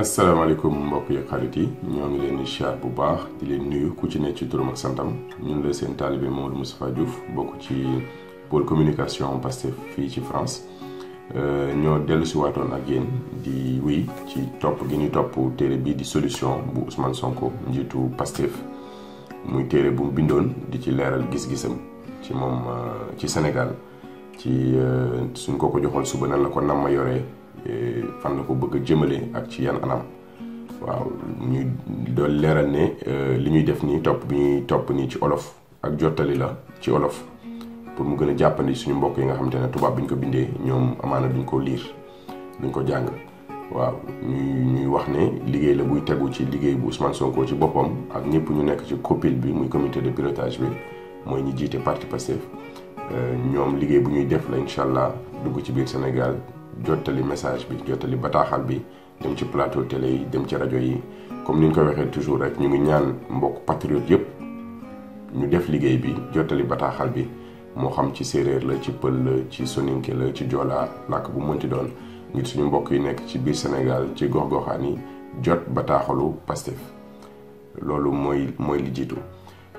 asalaamaaleykum mbokk yi xarit yi ñoo ngi leen di siyaar bu baax di leen nuyu ku ci ne ci turam ak santam ñun la seen taalibe Mamadou Moustapha Diouf bokk ci pôle communication Pastef fii ci France ñoo dellu si waatoon ak yéen di wéy ci topp gi ñuy topp téere bii di solution bu Ousmane Sonko njiitu Pastef muy téere bu mu bindoon di ci leeral gis-gisam ci moom ci Sénégal ci suñ ko joxoon suba nan la ko nam ma yoree fan la ko bëgg a jëmale ak ci yan anam waaw ñuy doon leeral ne li ñuy def nii topp bi ñuy topp nii ci olof ak jottali la ci olof pour mu gën a jàppandi suñu mbokk yi nga xamante ne tubaab bi ñu ko bindee ñoom amaana duñ ko liir duñ ko jàng waaw ñuy wax ne liggéey la buy tegu ci liggéey bu Ousmane Sonko ci boppam ak ñëpp ñu nekk ci COPIL bi muy comité de pilotage bi mooy ñi jiite parti Pastef ñoom liggéey bu ñuy def la incha allah dugg ci biir Sénégal jottali message bi jottali bataaxal bi dem ci plateau télé yi dem ci rajo yi comme ni ñu ko waxee toujours rek ñu ngi ñaan mbokk patriote yëpp ñu def liggéey bi jottali bataaxal bi moo xam ci séeréer la ci pël la ci soninke la ci joola làkk bu mënti doon ngir suñu mbokk yi nekk ci biir Sénégal ci gox-goxaan yi jot bataaxalu Pastef loolu mooy li jiitu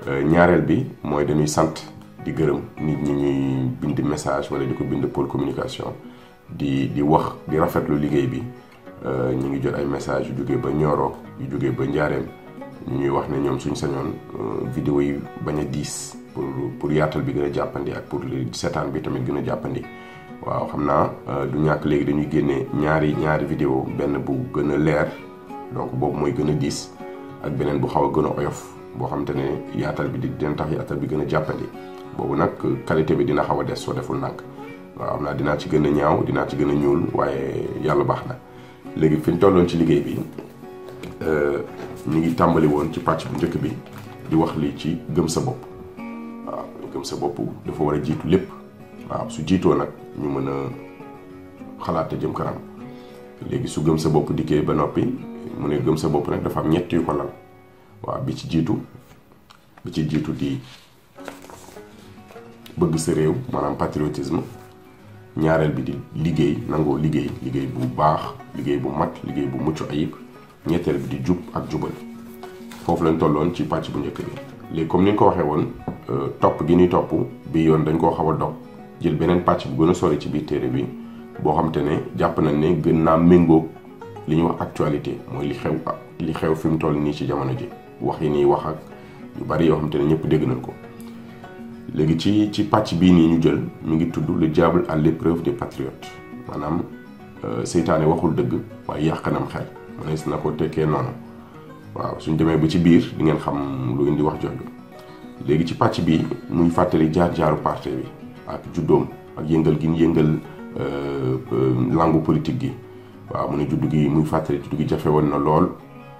ñaareel bi mooy dañuy sant di gërëm nit ñi ñuy bind message wala di ko bind pôle communication di wax di rafetlu liggéey bi ñu ngi jot ay message yu jógee ba Nioro yu jógee ba Njaareem ñuy wax ne ñoom suñ sañoon vidéo yi bañ a diis pour yaatal bi gën a jàppandi ak pour seetaan bi tamit gën a jàppandi waaw xam naa du ñàkk léegi dañuy génne ñaari vidéo benn bu gën a leer donc boobu mooy gën a diis ak beneen bu xaw a gën a oyof boo xam te ne yaatal bi dina tax yaatal bi gën a jàppandi boobu nag qualité bi dina xaw a des soo deful nag waaw xam naa dinaa ci gën a ñaaw dinaa ci gën a ñuul waaye yàlla baax na léegi fi ñu tolloon ci liggéey bi ñu ngi tàmbali woon ci pàcc bu njëkk bi di wax li ci gëm sa bopp waaw gëm sa bopp dafa war a jiitu lépp waaw su jiitoo nag ñu mën a xalaat te jëm kanam léegi su gëm sa bopp dikkee ba noppi mu ne gëm sa bopp nag dafa am ñett yu ko lal waaw bi ci jiitu di bëgg sa réew maanaam patriotisme ñaareel bi di liggéey nangoo liggéey bu baax liggéey bu mat liggéey bu mucc ayib ñetteel bi di jub ak jubal foofu lañ tolloon ci pàcc bu njëkk bi léegi comme ni ñu ko waxee woon topp gi ñuy topp bi yoon dañ koo xaw a dog jël beneen pàcc bu gën a sori ci biir téere bi boo xam te ne jàpp nañ ne gën naa méngóog li ñuy wax actualité mooy li xew fi mu toll nii ci jamono ji wax yi nii wax ak yu bari yoo xam te ne ñëpp dégg nañ ko léegi ci pàcc bii nii ñu jël mu ngi tudd le diable à l'épreuve des patriotes maanaam seytaane waxul dëgg waaye yàqanam xel mënees na ko tekkee noonu waaw suñ demee ba ci biir di ngeen xam lu indi wax jooju léegi ci pàcc bii muy fàttali jaar-jaaru parti bi ak juddoom ak yëngal gi ñu yëngal langue politique gi waaw mu ne juddu gi muy fàttali juddu gi jafe woon na lool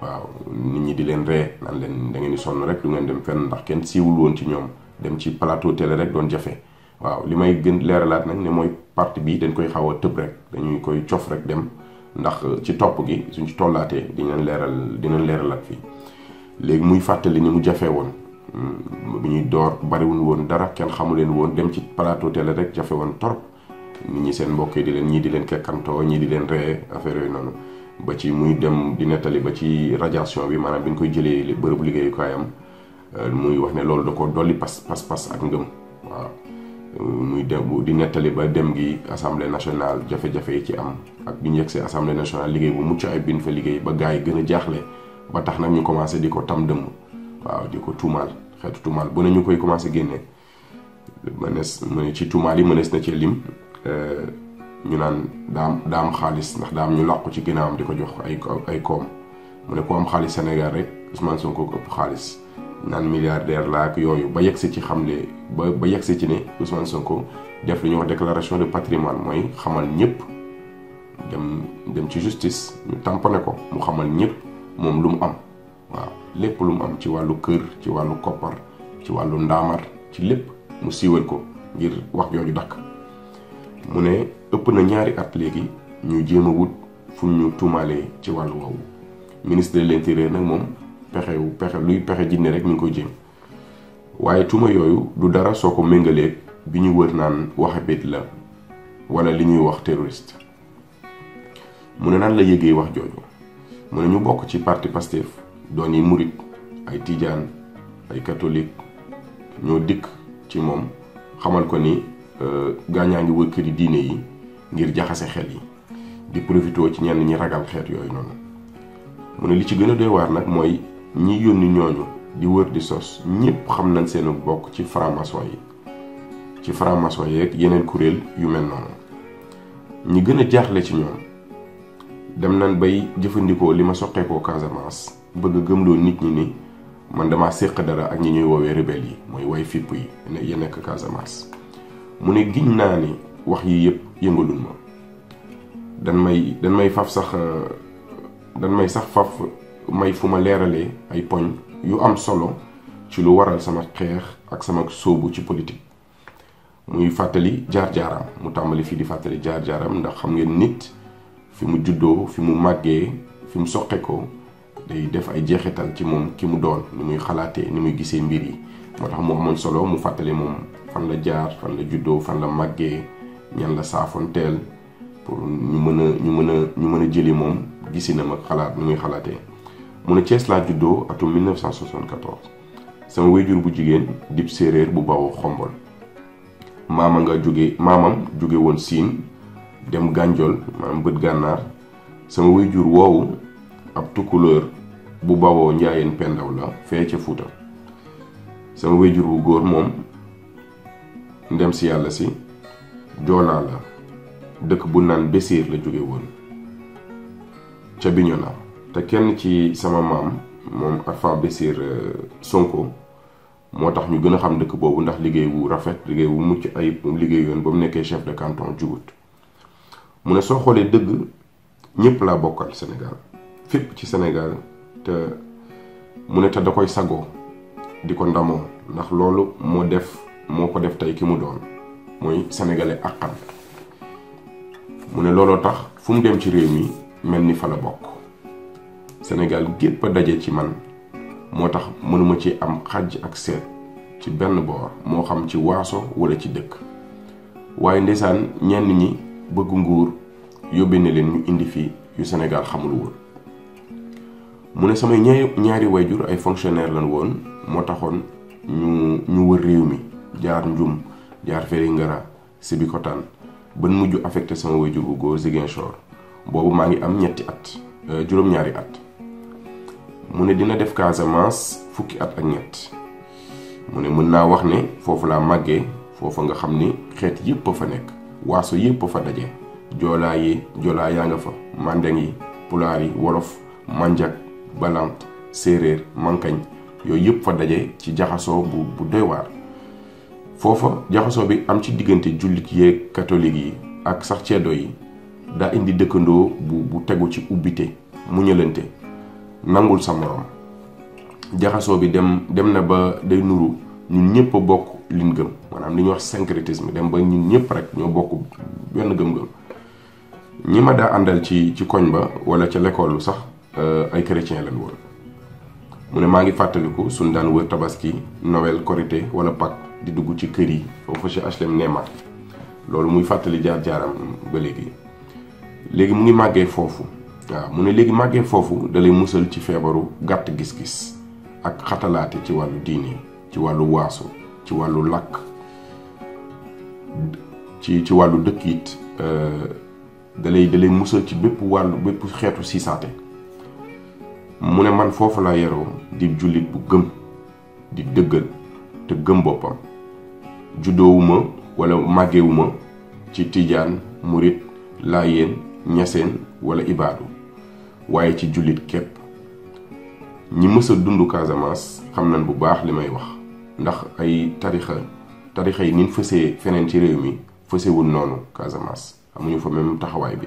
waaw nit ñi di leen ree naan leen da ngeen di sonn rek du ngeen dem fenn ndax kenn siiwul woon ci ñoom dem ci plateau télé rek doon jafe waaw li may gën leeralaat nag ne mooy parti bi dañ koy xaw a tëb rek dañuy koy cof rek dem ndax ci topp gi suñ ci tollaatee dinañ leeralaat fii léegi muy fàttali ni mu jafe woon bu ñuy door bariwul woon dara kenn xamu leen woon dem ci plateau télé rek jafe woon torop nit ñi seen mbokk yi ñii di leen kekkantoo ñii di leen ree affaire yooyu noonu ba ci muy dem di nettali ba ci radiation bi maanaam bi ñu koy jëlee bërëbu liggéeyukaayam muy wax ne loolu da ko dolli pas ak ngëm waaw muy dem di nettali ba dem gi assemblée nationale jafe-jafe yi ci am ak bi ñu yegsee assemblée nationale liggéey bu mucc ay bin fa liggéey ba gars yi gën a jaaxle ba tax nag ñu commencé di ko tam dëmm waaw di ko tuumaal xeetu tuumaal bu ne ñu koy commencé génnee ci tuumaal yi mënees na ci lim ñu naan daa am xaalis ndax daa am ñu làqu ci ginnaawam di ko jox ay koom mu ne ko am xaalis Sénégal rek Ousmane Sonko ko ëpp xaalis naan milliardaire la ak yooyu ba yegsi ci xamle ba yegsi ci ne Ousmane Sonko def li ñuy wax déclaration de patrimoine mooy xamal ñëpp dem ci justice ñu tamponné ko mu xamal ñëpp moom lu mu am waaw lépp lu mu am ci wàllu kër ci wàllu koppar ci wàllu ndaamar ci lépp mu siiwal ko ngir wax jooju dakk mu ne ëpp na ñaari at léegi ñu jéem a wut fu ñu tuumaalee ci wàllu woowu ministre de l'intérieur nag moom luy pexe jinne rek mi ngi koy jéem waaye tuuma yooyu du dara soo ko méngaleeg bi ñu wër naan wahabit la wala li ñuy wax terroriste mu ne nan la yëgee wax jooju mu ne ñu bokk ci parti Pastef doon yi murit ay tijaan ay catholique ñoo dikk ci moom xamal ko ni gaañaa ngi wër këri diine yi ngir jaxase xel yi di profitoo ci ñenn ñi ragal xeet yooyu noonu. mu ne li ci gën a doy waar nag mooy ñi yónni ñooñu di wër di sos ñëpp xam nañ seen bokk ci franc-maçon yi ci franc-maçon yeeg yeneen kuréel yu mel noonu. ñi gën a jaaxle ci ñoom dem nañ bay jëfandikoo li ma soqeekoo Casamance bëgg a gëmloo nit ñi ni man dama séq dara ak ñi ñuy woowee rebelle yi mooy way fipp yi ya nekk Casamance. mu ne giñ naa ni wax yi yëpp yëngalul ma dan may sax faf may fu ma leeralee ay poñ yu am solo ci lu waral sama xeex ak sama sóobu ci politique. muy fàttali jaar-jaaram mu tàmbali fii di fàttali jaar-jaaram ndax xam ngeen nit fi mu juddoo fi mu màggee fi mu soqe ko day def ay jeexital ci moom ki mu doon ni muy xalaatee ni muy gisee mbir yi. moo tax mu amoon solo mu fàttali moom fan la jaar fan la juddoo fan la màggee ñan la saafonteel pour ñu mën a jëli moom gisinam ak xalaat ni muy xalaatee. mu ne Thiès laa juddoo atum 1974 sama wéyjur bu jigéen dib séeréer bu bawoo Xombol. maamam jóge woon Siin dem Gànjol maanaam bët gànnaar. sama wéyjur woowu ab tukkuleur bu bawoo Njaayeen Pendaw la fee ca Fuuta. sama wéyjur bu góor moom ndem si yàlla si joolaa la dëkk bu naan Bessiir la jóge woon ca Bignona. te kenn ci sama maam moom Arfan Bessiir Sonko moo tax ñu gën a xam dëkk boobu ndax liggéey wu rafet liggéey wu mucc ay liggéey yoon ba mu nekkee chef de canton jugut. mu ne soo xoolee dëgg ñëpp laa bokkal Sénégal fépp ci Sénégal te mu ne te da koy sagoo di ko ndamoo ndax loolu moo ko def tey ki mu doon mooy sénégalais àqan. mu ne looloo tax fu mu dem ci réew mi mel ni fa la bokk. Sénégal gépp a daje ci man moo tax mënuma ci am xàjj ak seet ci benn boor moo xam ci waaso wala ci dëkk. waaye ndeysaan ñenn ñi bëgg nguur yóbbee ne leen ñu indi fi yu Sénégal xamul woon. mu ne samay ñaari wayjur ay fonctionnaire lan woon moo taxoon ñu wër réew mi jaar Njum jaar Vélingara Sébikotane ban mujj affecté sama wayjur bu góor Ziguinchor boobu maa ngi am juróom-ñaari at. mu ne dina def Casamance fukki at ak ñett. mu ne mën naa wax ne foofu laa màggee foofa nga xam ni xeet yépp a fa nekk waaso yépp a fa daje joolaa yaa nga fa mandeng yi pulaar yi wolof manjak balant séeréer mankañ yooyu yépp fa daje ci jaxasoo bu doy waar. foofa jaxasoo bi am ci diggante jullit yeeg catholique yi ak sax ceddo yi daa indi dëkkandoo bu tegu ci ubbite mu ñëlante nangul sa morom. jaxasoo bi dem na ba day nuru ñun ñëpp a bokk liñ gëm maanaam li ñuy wax syncrétisme dem ba ñun ñëpp rek ñoo bokk benn gëm-gëm. ñi ma daa àndal ci koñ ba wala ca l'école sax ay chrétien lañ woon. mu ne maa ngi fàttaliku suñ daan wër tabaski Noël Korité wala Pâques di dugg ci kër yi foofu ci HLM Néma loolu muy fàttali jaar-jaaram ba léegi mu ngi màggee foofu. waaw mu ne léegi màggee foofu dalay musal ci feebaru gàtt gis-gis ak xatalaate ci wàllu diine ci wàllu waaso ci wàllu làkk ci wàllu dëkk it dalay musal ci bépp xeetu siisaate. mu ne man foofu laa yaroo di jullit bu gëm di dëggal te gëm boppam juddoowuma wala màggeewuma ci tijaan murit laayeen ñaseen wala ibaadu waaye ci jullit képp. ñi mës a dund Casamance xam nañ bu baax li may wax ndax ay tarixa yi nin fësee feneen ci réew mi fësewul noonu Casamance amuñu fa même taxawaay bi.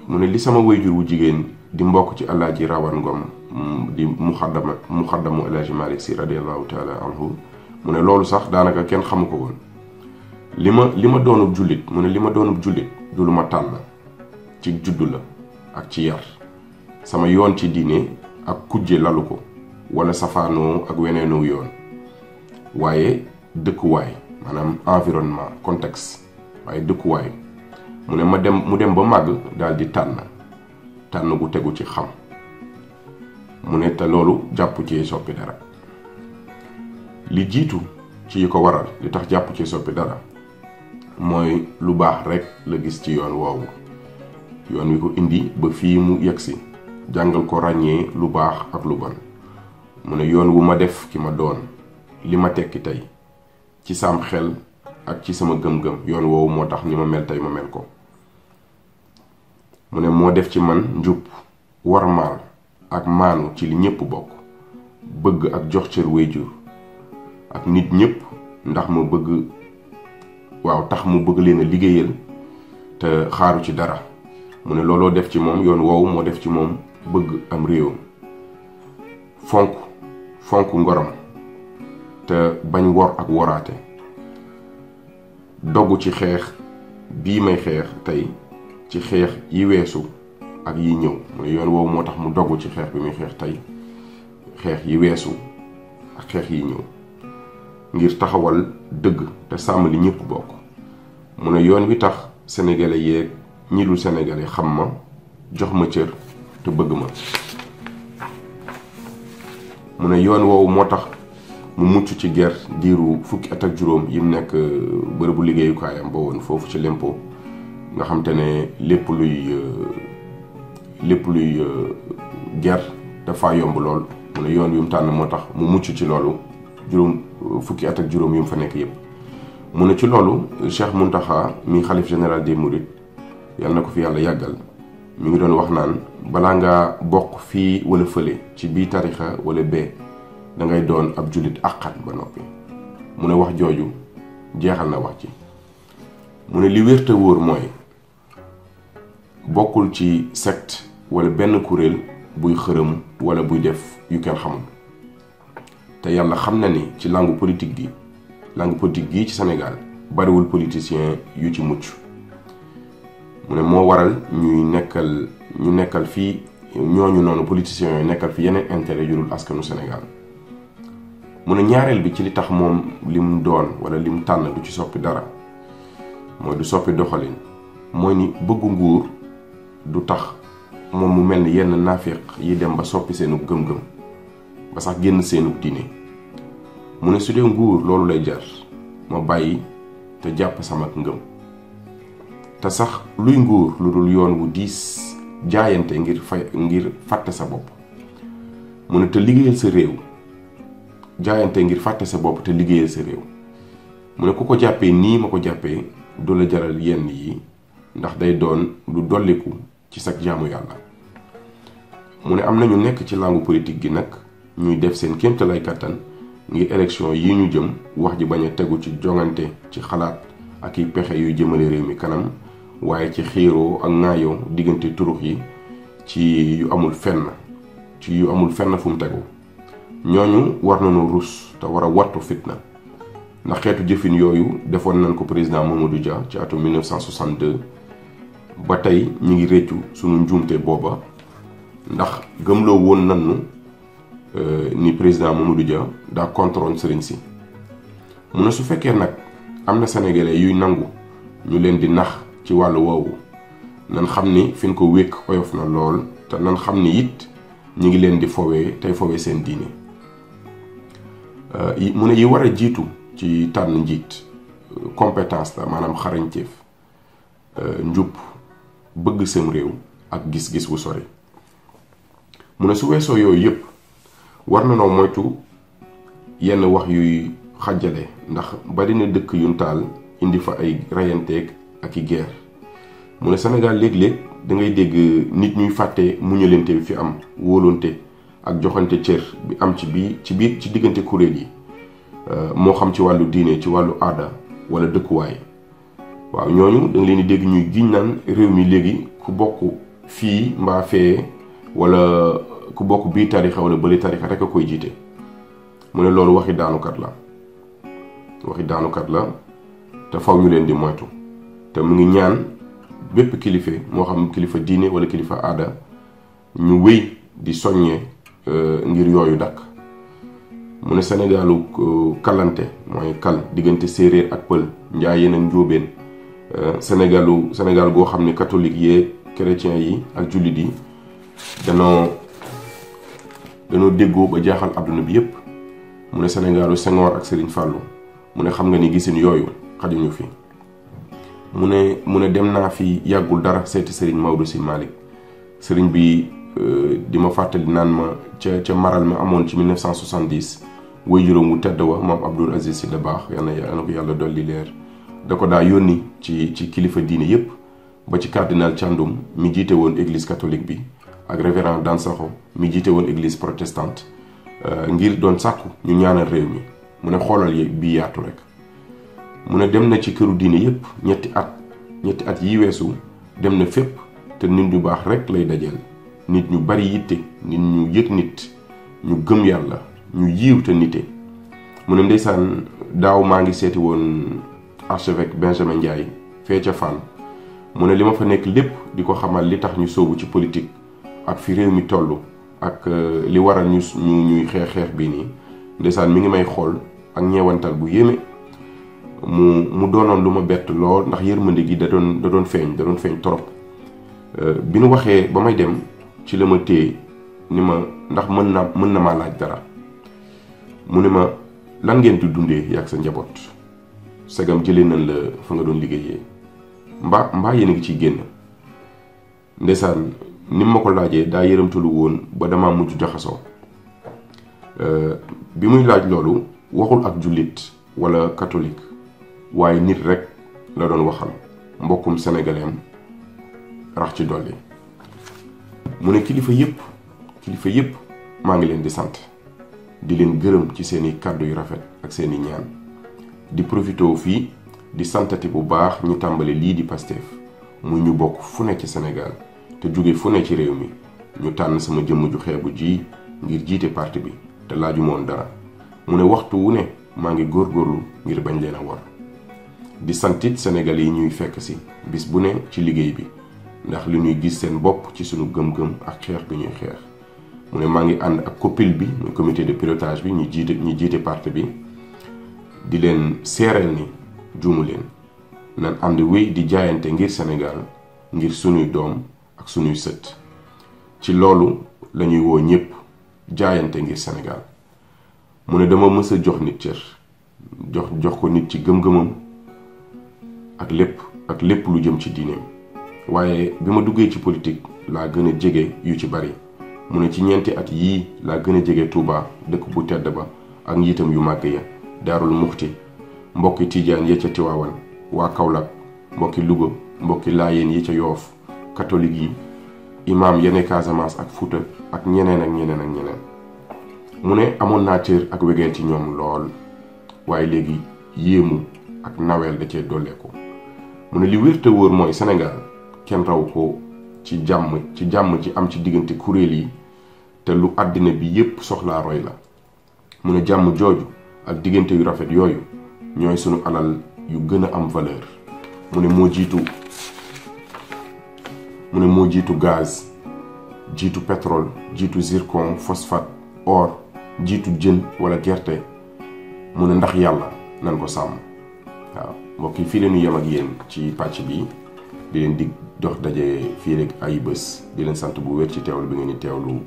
mu ne li sama wayjur wu jigéen di mbokk ci Alaaji Rawane Ngom di muxaddamu El Hadji Malick Sy radiyallahu taala anhu mu ne loolu sax daanaka kenn xamu ko woon. li ma doonub jullit mu ne li ma doonub jullit du lu ma tànn ci juddu la ak ci yar sama yoon ci diine ak kujje lalu ko wala safaanoo ak weneenoo yoon waaye dëkkuwaay maanaam environnement contexte waaye dëkkuwaay mu ne mu dem ba màgg daal di tànn tànn gu tegu ci xam mu ne te loolu jàpp ci soppi dara. li jiitu ci yi ko waral li tax jàpp ci soppi dara mooy lu baax rek la gis ci yoon woowu, yoon wi ko indi ba fii mu yegsi, jàngal ko ràññee lu baax ak lu bon. mu ne yoon wu ma def ki ma doon, li ma tekki tey ci sam xel ak ci sama gëm-gëm, yoon woowu moo tax ni ma mel tey ma mel ko. mu ne moo def ci man njub, warmaal ak maanu ci li ñépp bokk, bëgg ak jox cër wéyjur ak nit ñépp ndax ma bëgg tax mu bëgg leen a liggéeyal te xaaru ci dara. mu ne looloo def ci moom, yoon woowu moo def ci moom bëgg am réewam, fonk ngorom te bañ wor ak woraate, dogu ci xeex bii may xeex tey ci xeex yi weesu ak yi ñëw. mu ne yoon woowu moo tax mu dogu ci xeex bi muy xeex tey, xeex yi weesu ak xeex yi ñëw, ngir taxawal dëgg te sàmm li ñépp bokk. mu ne yoon wi tax sénégalais yeeg ñi dul sénégalais xam ma, jox ma cër te bëgg ma. mu ne yoon woowu moo tax mu mucc ci guerre diiru fukki at ak juróom yi mu nekk bërëbu liggéeyukaayam ba woon foofu ci lempo, nga xam te ne lépp luy guerre dafa yomb lool. mu ne yoon wi mu tànn moo tax mu mucc ci loolu fukki at ak juróom yu mu fa nekk yépp. mu ne ci loolu Cheikh Mountakha mi xalif général des Mourides, yàlla na ko fi yàlla yàggal, mi ngi doon wax naan balaa ngaa bokk fii wala fële ci bii tarixa wala bee, da ngay doon ab jullit àqan ba noppi. mu ne wax jooju jeexal na wax ci. mu ne li wér te wóor mooy bokkul ci secte wala benn kuréel buy xërëm wala buy def yu kenn xamul. te yàlla xam na ni ci langue politique gi ci Sénégal bariwul politicien yu ci mucc. mu ne moo waral ñu nekkal fii ñooñu noonu politiciens yooyu nekkal fi yeneen intérêt yu dul askanu Sénégal. mu ne ñaareel bi ci li tax moom li mu doon wala li mu tànn du ci soppi dara mooy du soppi doxalin, mooy ni bëggu nguur du tax moom mu mel ni yenn naafiq yi dem ba soppi seenu gëm-gëm ba sax génn seenu diine. mu ne su dee nguur loolu lay jar, ma bàyyi te jàpp sama ngëm. te sax luy nguur lu dul yoon wu diis jaayante ngir fàtte sa bopp. mu ne te liggéeyal sa réew, jaayante ngir fàtte sa bopp te liggéeyal sa réew. mu ne ku ko jàppee nii ma ko jàppee du la jaral yenn yi, ndax day doon lu dolliku ci sag jaamu yàlla. mu ne am na ñu nekk ci langue politique gi nag ñuy def seen kéemtalaay kàttan ngir élection yi ñu jëm wax ji bañ a tegu ci jongante ci xalaat ak i pexe yuy jëmale réew mi kanam, waaye ci xiiroo ak ŋaayoo diggante turux yi ci yu amul fenn fu mu tegu. ñooñu war nañu rus te war a wattu fitna, ndax xeetu jëfin yooyu defoon nañ ko président Mamadou Dia ci atum 1962 ba tey ñi ngi réccu sunu njuumte booba, ndax gëmloo woon nañu ni président Mamadou Dia daa contrôle sëriñ si. mu ne su fekkee nag am na sénégalais yuy nangu ñu leen di nax ci wàllu woowu, nan xam ni fi ñu ko wékk oyof na lool, te nan xam ni it ñi ngi leen di fowee tey fowee seen diine. mu ne yi war a jiitu ci tànn njiit compétence la, maanaam xarañteef, njub, bëgg sam réew ak gis-gis bu sori. mu ne su weesoo yooyu yépp war na noo moytu yenn wax yuy xàjjale, ndax bari na dëkk yuñ taal indi fa ay reyanteeg ak i guerre. mu ne Sénégal léeg-léeg da ngay dégg nit ñuy fàtte muñalante bi fi am, wóolonte ak joxante cër bi am ci diggante kuréel yi, moo xam ci wàllu diine, ci wàllu aada wala dëkkuwaay. waaw ñooñu da nga leen di dégg ñuy giñ naan réew mi léegi ku bokk fii mbaa fee wala ku bokk bii tarixa wala bële tarixa rek a koy jiite. mu ne loolu waxi daanukat la te faw ñu leen di moytu. te mu ngi ñaan bépp kilifa moo xam kilifa diine wala kilifa aada ñu wéy di soññee ngir yooyu dakk. mu ne Sénégalu kalante mooy kal diggante séeréer ak pël, njaayeen ak njóobeen, Sénégal goo xam ne catholique yee chrétien yi ak jullit yi danoo déggoo ba jaaxal àdduna bi yépp mu ne Sénégalu Senghor ak Serigne Fallou mu ne xam nga ni gisin yooyu xajuñu fi mu ne dem naa fi yàggul dara seeti Serigne Maodo Sy Malick Serigne bi di ma fàttali naan ma ca maral ma amoon ci 1970 way juróom wu tedd wa moom Abdoul Aziz Sy Dabakh yal na ko yàlla dolli leer da ko daa yónni ci kilifa diine yépp ba ci cardinal Thiandoum mi jiite woon église catholique bi ak révérend Dansokho mi jiite woon église protestante ngir doon sàkku ñu ñaanal réew mi mu ne xoolal bi yaatu rek mu ne dem na ci këru diine yépp ñetti at yi weesu dem na fépp te nit ñu baax rek lay dajeel nit ñu bari yitte nit ñu yëg nit ñu gëm yàlla ñu yiiw te nite mu ne ndeysaan daaw maa ngi seeti woon archevêque Benjamin Ndiaye fee ca Fann mu ne li ma fa nekk lépp di ko xamal li tax ñu sóobu ci politique ak fi réew mi toll ak li waral ñuy xeex bii nii ndeysaan mi ngi may xool ak ñeewantal bu yéeme mu doonoon lu ma bett lool ndax yërmande gi da doon feeñ torop bi nu waxee ba may dem ci la ma téye ni ma ndax mën na maa laaj dara mu ne ma lan ngeen di dundee yàgg sa njaboot segam jëlee nañ la fa nga doon liggéeyee mbaa yéen a ngi ciy génn ndeysaan ni ma ko laajee daa yërëmtalu woon ba dama mujj jaxasoo bi muy laaj loolu waxul ak jullit wala catholique waaye nit rek la doon waxal mbokkum sénégalais am rax ci dolli mu ne kilifa yépp maa ngi leen di sant di leen gërëm ci seeni kàddu yu rafet ak seeni ñaan di profité fii di santati bu baax ñi tàmbali lii di Pastef muy ñu bokk fu ne ci Sénégal te jóge fu ne ci réew mi ñu tànn sama jëmm ju xeebu ji ngir jiite parti bi te laaju moon dara mu ne waxtu wu ne maa ngi góorgóorlu ngir bañ leen a war di santit Sénégal yi ñuy fekk si bis bu ne ci liggéey bi ndax li ñuy gis seen bopp ci sunu gëm-gëm ak xeex bi ñuy xeex mu ne maa ngi ànd ak COPIL bi muy comité de pilotage bi ñu jiite parti bi di leen seereel ni juumu leen nan ànd wéy di jaayante ngir Sénégal ngir sunuy doom ak sunuy sët ci loolu lañuy woo ñépp jaayante ngir Sénégal mu ne dama mës a jox nit cër jox ko nit ci gëm-gëmam ak lépp lu jëm ci diineem waaye bi ma duggee ci politique laa gën a jege yu ci bari mu ne ci ñeenti at yii laa gën a jege Touba dëkk bu tedd ba ak njiitam yu màgg ya Daarul Muxti mbokki Tijaan ya ca Tiwaawan waa Kaolack mbokki Louga mbokki Laayeen yi ca Yoof catholique yi imaam yene Casamance ak Fuuta ak ñeneen mu ne amoon naa cër ak wegeel ci ñoom lool waaye léegi yéemu ak naweel da cee dolleeku mu ne li wér te wóor mooy Sénégal kenn raw ko ci jàmm ci am ci diggante kuréel yi te lu àddina bi yépp soxlaa roy la mu ne jàmm jooju ak diggante yu rafet yooyu ñooy sunu alal yu gën a am valeur mu ne moo jiitu gaz jiitu pétrole jiitu zircon phosphate or jiitu jën wala gerte mu ne ndax yàlla nan ko sàmm waaw mbokk yi fii leen ñu yem ak yéen ci pàcc bi di leen dig dox daje fii rek ay bés di leen sant bu wér ci teewlu bi ngeen di teewlu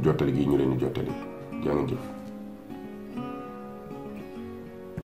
jottali gi ñu leen di jottali jaa ngeen jëf